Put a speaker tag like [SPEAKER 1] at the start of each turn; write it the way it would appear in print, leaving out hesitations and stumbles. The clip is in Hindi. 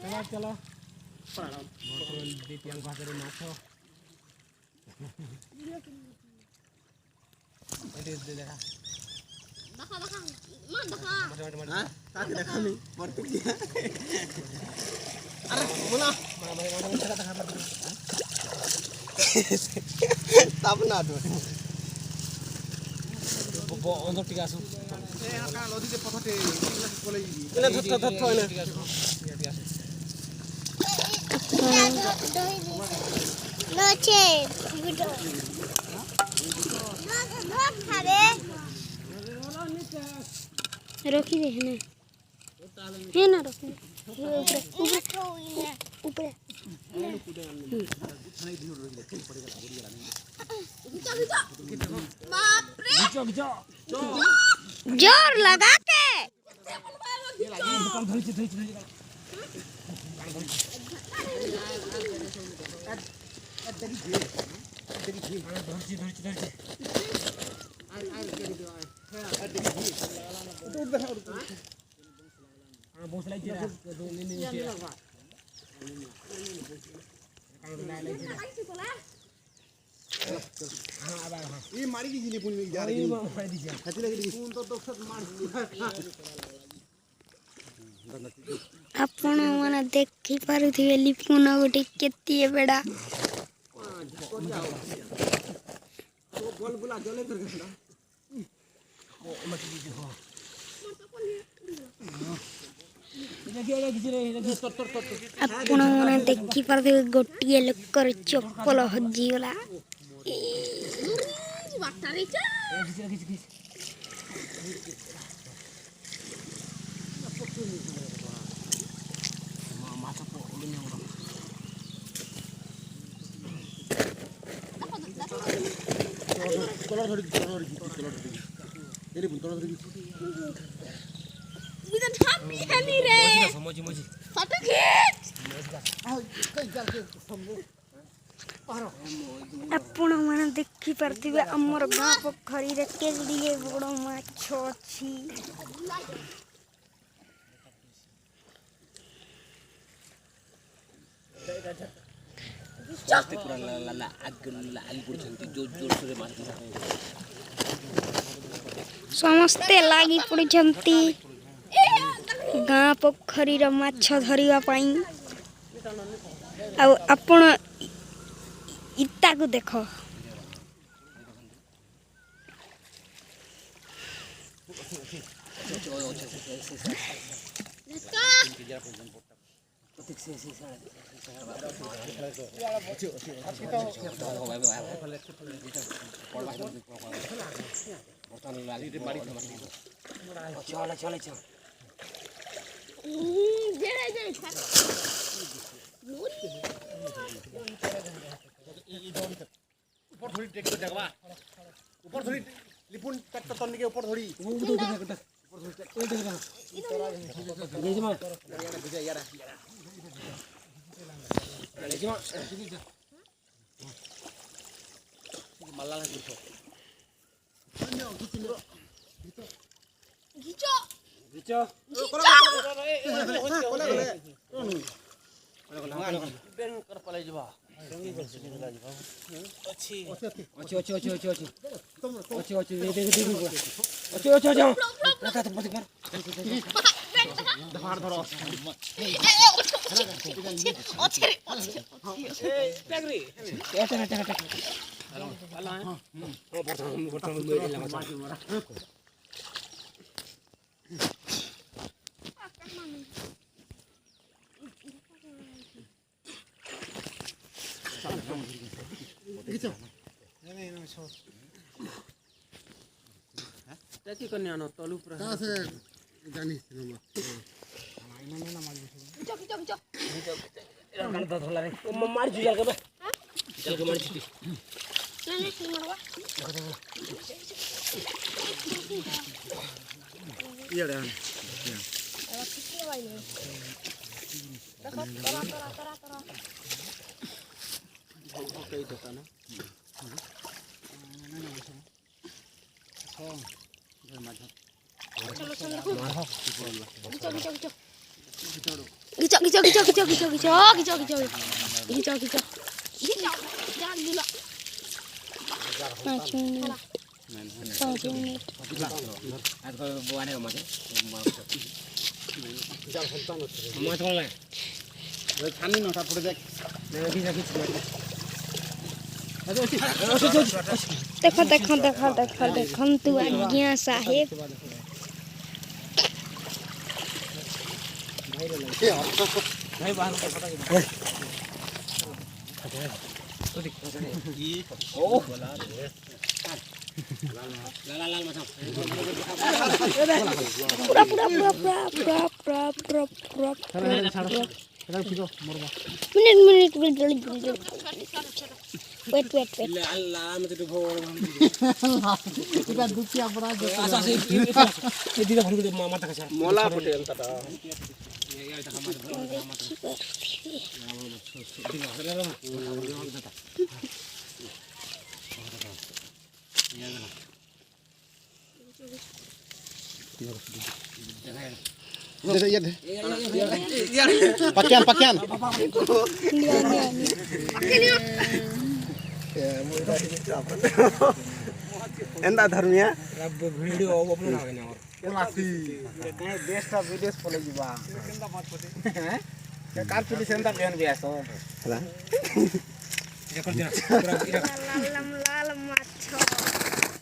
[SPEAKER 1] चलो द्वितीय भाषा माछ
[SPEAKER 2] रोकी दे है ना रोकी ऊपर जोर लगा के आपण मैंने देखी पारुथिबे लिपुन गोटे केती बेड़ा आपण मैंने देखी पारुथिबे गोटे लोकर चप्पल हजिगला आपण मैंने देखी पार्थिबे हमर गाँ पोखरी रे केलिए बड़ माछ अछि समस्ते लागी पड़छंती गाँ पोखरी रे माछ धरिबा पई आ आपण इत्ता को देखो
[SPEAKER 1] ऊपर थोड़ी ट्रैक्टर जगवा ऊपर थोड़ी लिपुन ट्रैक्टर तन्नी के ऊपर थोड़ी ऊपर थोड़ी गेजमा बुझा यार गेजमा मल्ला ला देखो घिचो बेन कर पले जबा क्या करने आना तलू पर कहां से जानी सिनेमा ना मार खिचो खिचो खिचो एरा कान तो धोला रे ओ मार जुजल के बे चल के मार छिटी नहीं नहीं मारवा ये रे अब कितने भाई ने देखो तरा बहुत कई देता ना चलो चलो
[SPEAKER 2] Gicok, gicok, gicok, gicok, gicok, gicok, gicok, gicok, gicok, gicok, gicok, jangan gila. 5 menit. 5 menit.
[SPEAKER 1] Atau buahnya kemana? Mau coba lah. Kami nota project. Bisa bisa.
[SPEAKER 2] देखो देखो देखो देखो देखो तू आ गया साहेब
[SPEAKER 1] भाई बाहर का पता ओ लाल लाल मचा
[SPEAKER 2] पूरा पूरा पूरा पूरा पूरा पूरा पूरा पूरा minute minute wait wait wait
[SPEAKER 1] लाल मत तो भोर
[SPEAKER 3] kita dukia beraja
[SPEAKER 1] asal sih ini tidak perlu mata kasar mola putih entar
[SPEAKER 3] pakaian
[SPEAKER 1] ಎಂತ ಧರ್ಮಿಯ ವಿಡಿಯೋ ಓಪನ್ ಆಗನೆ ಅವರು ದೇಶದ ವಿಡಿಯೋಸ್ ಫಾಲೋ ଯିବା କାର ପୁଲିସ ಎಂತ ಬೇನ್ ಬಿಯಾಸ ಅಲ್ಲ
[SPEAKER 2] lalam lalam macho